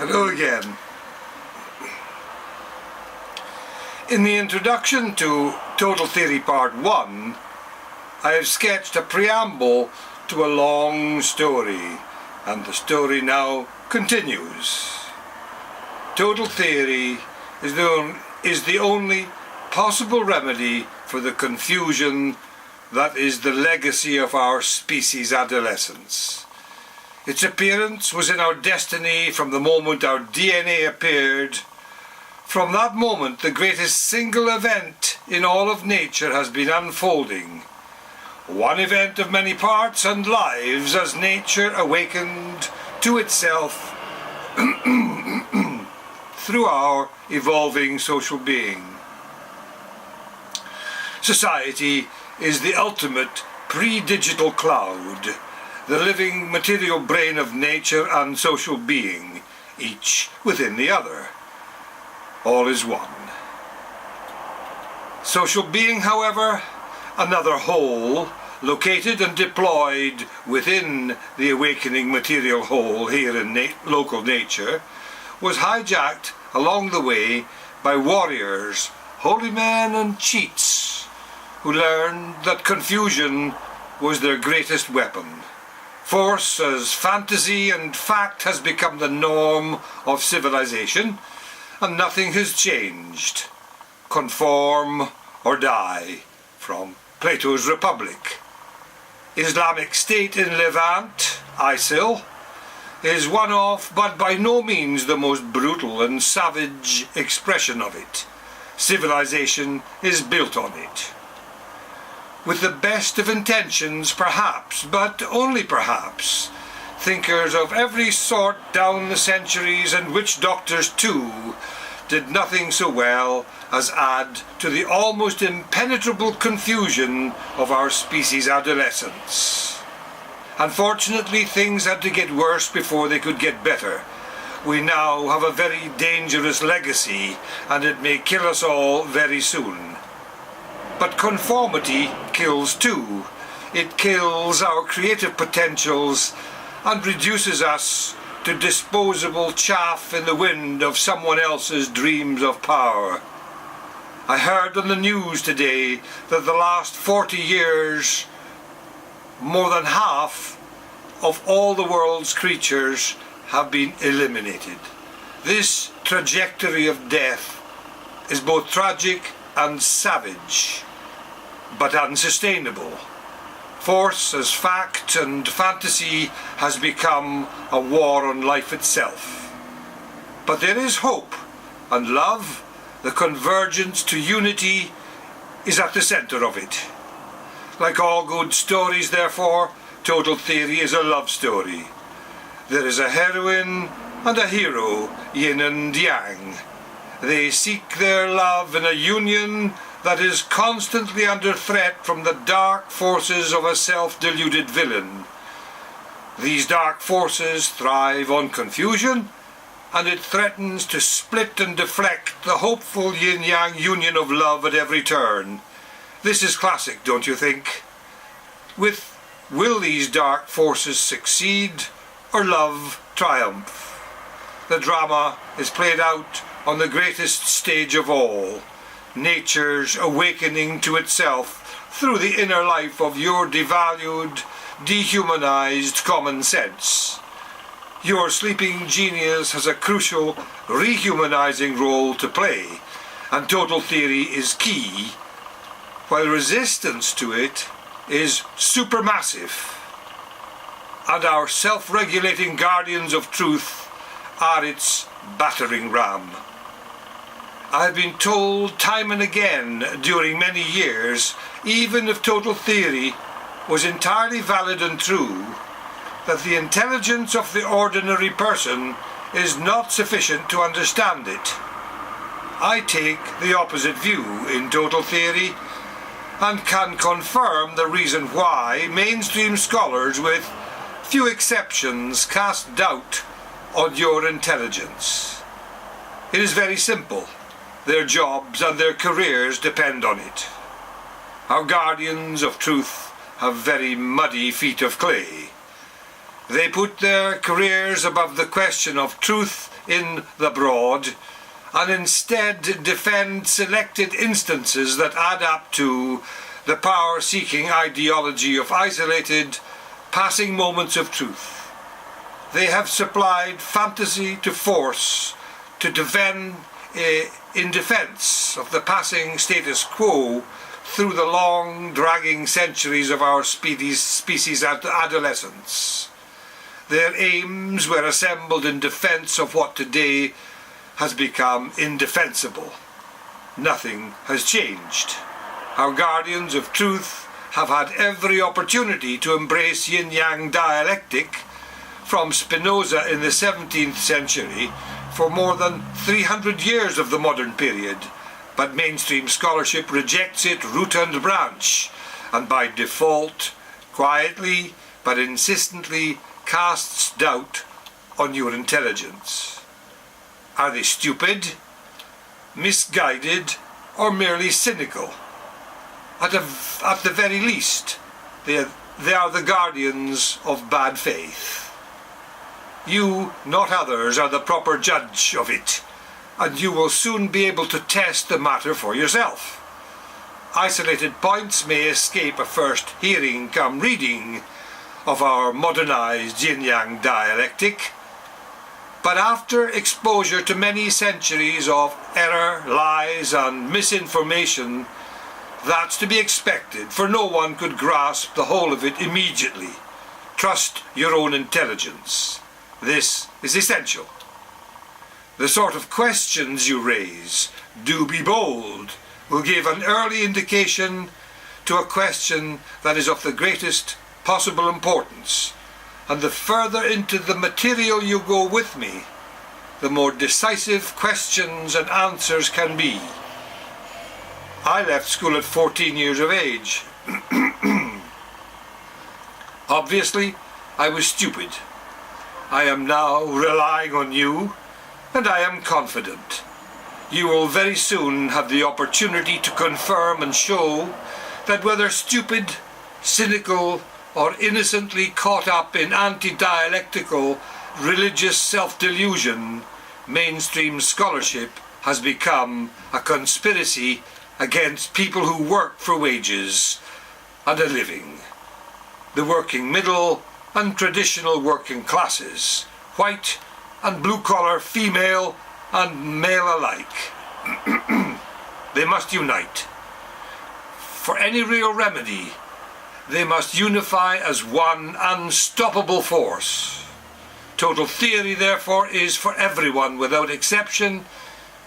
Hello again. In the introduction to Total Theory Part 1, I have sketched a preamble to a long story, and the story now continues. Total theory is the only possible remedy for the confusion that is the legacy of our species' adolescence. Its appearance was in our destiny from the moment our DNA appeared. From that moment, the greatest single event in all of nature has been unfolding. One event of many parts and lives as nature awakened to itself through our evolving social being. Society is the ultimate pre-digital cloud, the living material brain of nature and social being, each within the other. All is one. Social being, however, another whole, located and deployed within the awakening material whole here in local nature, was hijacked along the way by warriors, holy men and cheats, who learned that confusion was their greatest weapon. Force as fantasy and fact has become the norm of civilization, and nothing has changed. Conform or die, from Plato's Republic. Islamic State in Levant, ISIL, is one of, but by no means the most brutal and savage expression of it. Civilization is built on it. With the best of intentions, perhaps, but only perhaps, thinkers of every sort down the centuries, and witch doctors too, did nothing so well as add to the almost impenetrable confusion of our species' adolescence. Unfortunately, things had to get worse before they could get better. We now have a very dangerous legacy, and it may kill us all very soon. But conformity kills too. It kills our creative potentials and reduces us to disposable chaff in the wind of someone else's dreams of power. I heard on the news today that the last 40 years, more than half of all the world's creatures have been eliminated. This trajectory of death is both tragic and savage, but unsustainable. Force as fact and fantasy has become a war on life itself. But there is hope, and love, the convergence to unity, is at the centre of it. Like all good stories, therefore, Total Theory is a love story. There is a heroine and a hero, yin and yang. They seek their love in a union that is constantly under threat from the dark forces of a self-deluded villain. These dark forces thrive on confusion, and it threatens to split and deflect the hopeful yin-yang union of love at every turn. This is classic, don't you think? Will these dark forces succeed, or love triumph? The drama is played out on the greatest stage of all, nature's awakening to itself through the inner life of your devalued, dehumanized common sense. Your sleeping genius has a crucial rehumanizing role to play, and Total Theory is key, while resistance to it is supermassive, and our self-regulating guardians of truth are its battering ram. I have been told time and again during many years, even if Total Theory was entirely valid and true, that the intelligence of the ordinary person is not sufficient to understand it. I take the opposite view in Total Theory, and can confirm the reason why mainstream scholars, with few exceptions, cast doubt on your intelligence. It is very simple. Their jobs and their careers depend on it. Our guardians of truth have very muddy feet of clay. They put their careers above the question of truth in the broad, and instead defend selected instances that add up to the power-seeking ideology of isolated, passing moments of truth. They have supplied fantasy to force to defend in defence of the passing status quo through the long, dragging centuries of our species' adolescence. Their aims were assembled in defence of what today has become indefensible. Nothing has changed. Our guardians of truth have had every opportunity to embrace yin-yang dialectic from Spinoza in the 17th century for more than 300 years of the modern period, but mainstream scholarship rejects it root and branch, and by default, quietly but insistently casts doubt on your intelligence. Are they stupid, misguided, or merely cynical? At the very least, they are the guardians of bad faith. You, not others, are the proper judge of it, and you will soon be able to test the matter for yourself. Isolated points may escape a first hearing come reading of our modernized yin-yang dialectic, but after exposure to many centuries of error, lies, and misinformation, that's to be expected, for no one could grasp the whole of it immediately. Trust your own intelligence. This is essential. The sort of questions you raise, do be bold, will give an early indication to a question that is of the greatest possible importance, and the further into the material you go with me, the more decisive questions and answers can be. I left school at 14 years of age. Obviously, I was stupid. I am now relying on you, and I am confident. You will very soon have the opportunity to confirm and show that whether stupid, cynical, or innocently caught up in anti-dialectical religious self-delusion, mainstream scholarship has become a conspiracy against people who work for wages and a living. The working middle and traditional working classes, white and blue-collar, female and male alike. They must unite. For any real remedy, they must unify as one unstoppable force. Total theory, therefore, is for everyone without exception,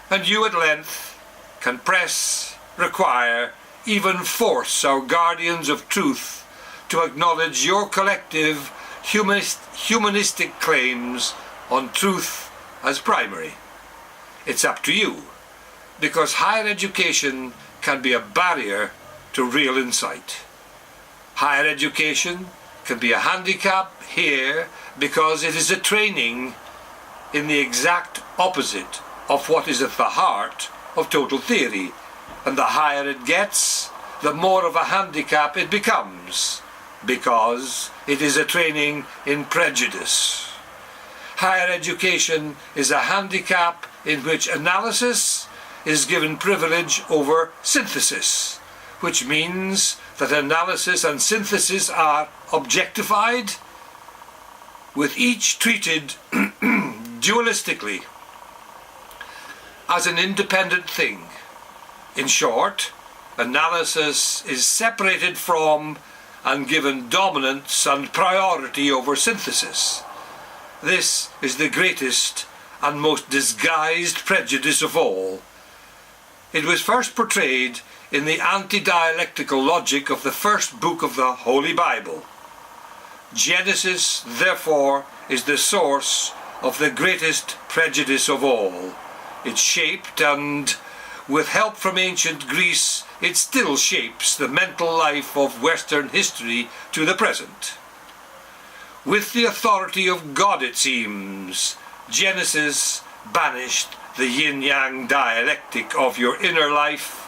and you at length can press, require, even force our guardians of truth to acknowledge your collective humanistic claims on truth as primary. It's up to you, because higher education can be a barrier to real insight. Higher education can be a handicap here because it is a training in the exact opposite of what is at the heart of total theory, and the higher it gets, the more of a handicap it becomes, because it is a training in prejudice. Higher education is a handicap in which analysis is given privilege over synthesis, which means that analysis and synthesis are objectified, with each treated dualistically as an independent thing. In short, analysis is separated from and given dominance and priority over synthesis. This is the greatest and most disguised prejudice of all. It was first portrayed in the anti-dialectical logic of the first book of the Holy Bible. Genesis, therefore, is the source of the greatest prejudice of all. It shaped and, with help from ancient Greece, it still shapes the mental life of Western history to the present. With the authority of God, it seems, Genesis banished the yin-yang dialectic of your inner life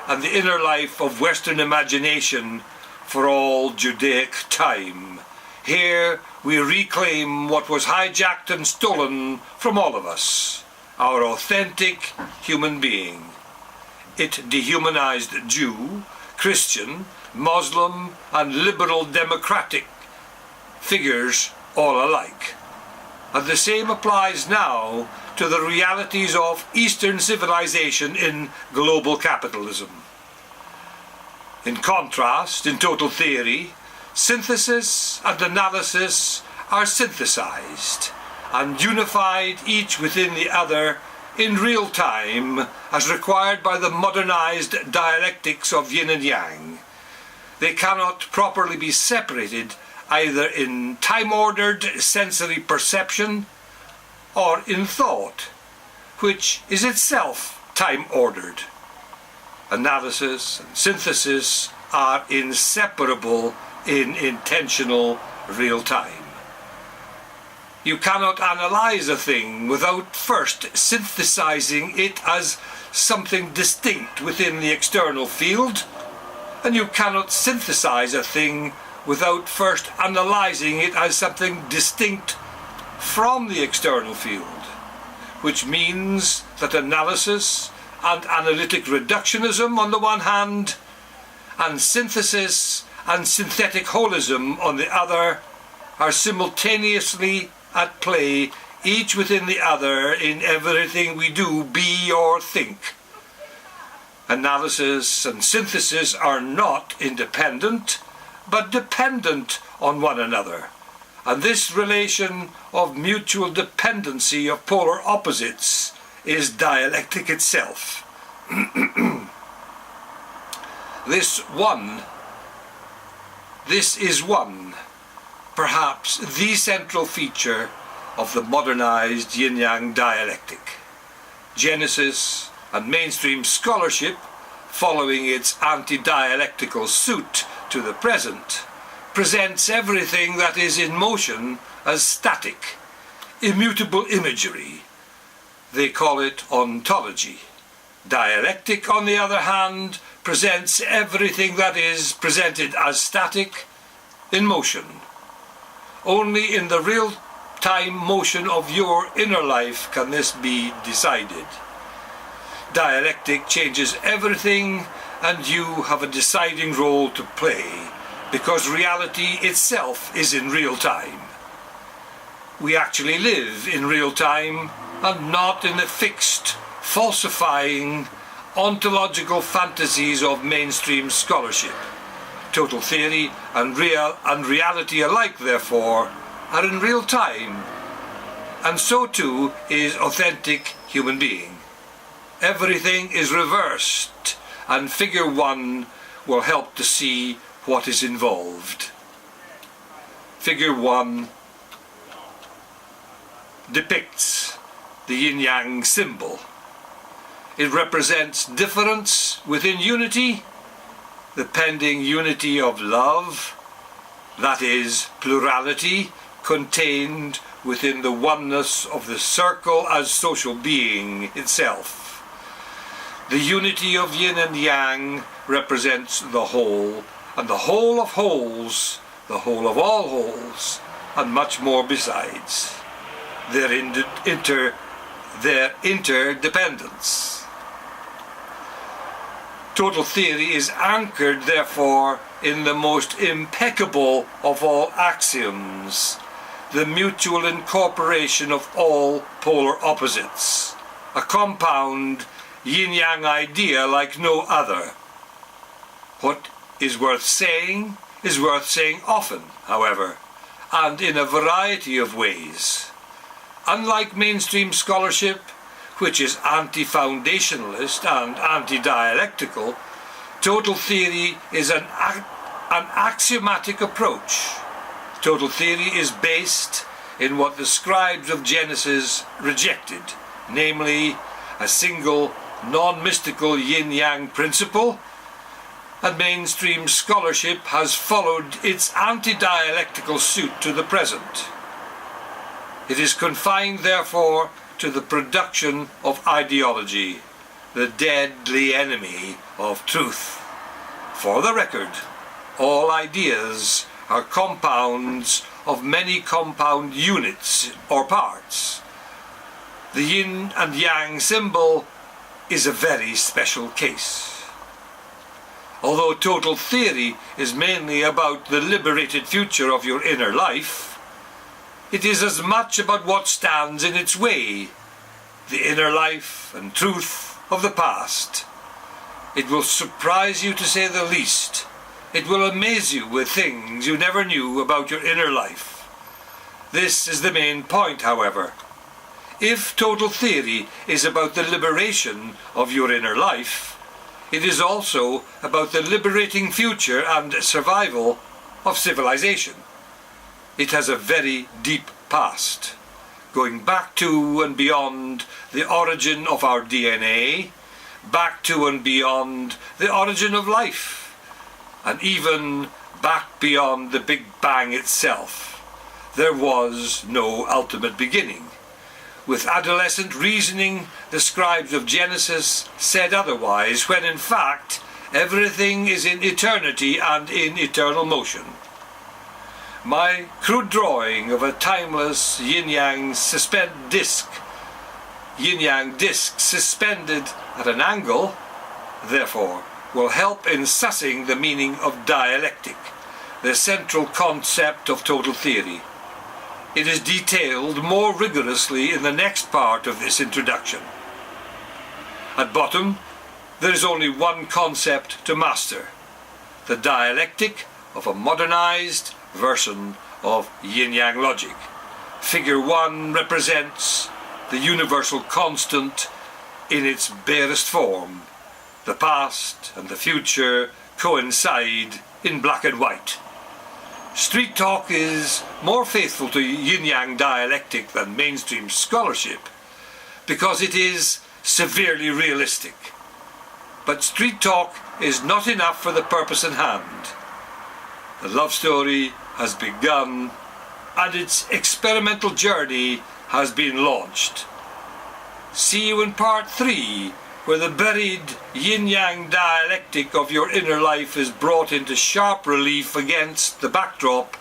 and the inner life of Western imagination for all Judaic time. Here we reclaim what was hijacked and stolen from all of us, our authentic human being. It dehumanized Jew, Christian, Muslim and liberal democratic figures all alike. And the same applies now to the realities of Eastern civilization in global capitalism. In contrast, in total theory, synthesis and analysis are synthesized and unified each within the other in real time as required by the modernized dialectics of yin and yang. They cannot properly be separated either in time-ordered sensory perception or in thought, which is itself time-ordered. Analysis and synthesis are inseparable in intentional real time. You cannot analyze a thing without first synthesizing it as something distinct within the external field, and you cannot synthesize a thing without first analyzing it as something distinct from the external field, which means that analysis and analytic reductionism on the one hand, and synthesis and synthetic holism on the other, are simultaneously at play, each within the other, in everything we do, be or think. Analysis and synthesis are not independent, but dependent on one another. And this relation of mutual dependency of polar opposites is dialectic itself. This is one, perhaps the central feature of the modernized yin-yang dialectic. Genesis and mainstream scholarship, following its anti-dialectical suit to the present, presents everything that is in motion as static, immutable imagery. They call it ontology. Dialectic, on the other hand, presents everything that is presented as static in motion. Only in the real-time motion of your inner life can this be decided. Dialectic changes everything, and you have a deciding role to play, because reality itself is in real time. We actually live in real time, and not in the fixed, falsifying, ontological fantasies of mainstream scholarship. Total theory and reality alike, therefore, are in real time, and so too is authentic human being. Everything is reversed, and figure 1 will help to see what is involved. Figure 1 depicts the yin-yang symbol. It represents difference within unity, the pending unity of love, that is, plurality contained within the oneness of the circle as social being itself. The unity of yin and yang represents the whole, and the whole of wholes, the whole of all wholes, and much more besides. Their interdependence. Total theory is anchored, therefore, in the most impeccable of all axioms, the mutual incorporation of all polar opposites, a compound yin-yang idea like no other. What is worth saying often, however, and in a variety of ways. Unlike mainstream scholarship, which is anti-foundationalist and anti-dialectical, total theory is an axiomatic approach. Total theory is based in what the scribes of Genesis rejected, namely a single non-mystical yin-yang principle, and mainstream scholarship has followed its anti-dialectical suit to the present. It is confined, therefore, to the production of ideology, the deadly enemy of truth. For the record, all ideas are compounds of many compound units or parts. The yin and yang symbol is a very special case. Although total theory is mainly about the liberated future of your inner life, it is as much about what stands in its way, the inner life and truth of the past. It will surprise you, to say the least. It will amaze you with things you never knew about your inner life. This is the main point, however. If total theory is about the liberation of your inner life, it is also about the liberating future and survival of civilization. It has a very deep past, going back to and beyond the origin of our DNA, back to and beyond the origin of life, and even back beyond the Big Bang itself. There was no ultimate beginning. With adolescent reasoning, the scribes of Genesis said otherwise, when in fact everything is in eternity and in eternal motion. My crude drawing of a timeless yin-yang disc suspended at an angle, therefore, will help in sussing the meaning of dialectic, the central concept of total theory. It is detailed more rigorously in the next part of this introduction. At bottom, there is only one concept to master: the dialectic of a modernized version of yin-yang logic. Figure 1 represents the universal constant in its barest form. The past and the future coincide in black and white. Street talk is more faithful to yin-yang dialectic than mainstream scholarship because it is severely realistic. But street talk is not enough for the purpose in hand. The love story has begun and its experimental journey has been launched. See you in part 3, where the buried yin-yang dialectic of your inner life is brought into sharp relief against the backdrop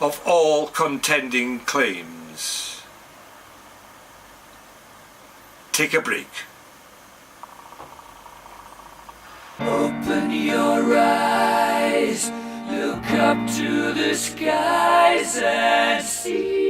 of all contending claims. Take a break. Open your eyes, look up to the skies and see.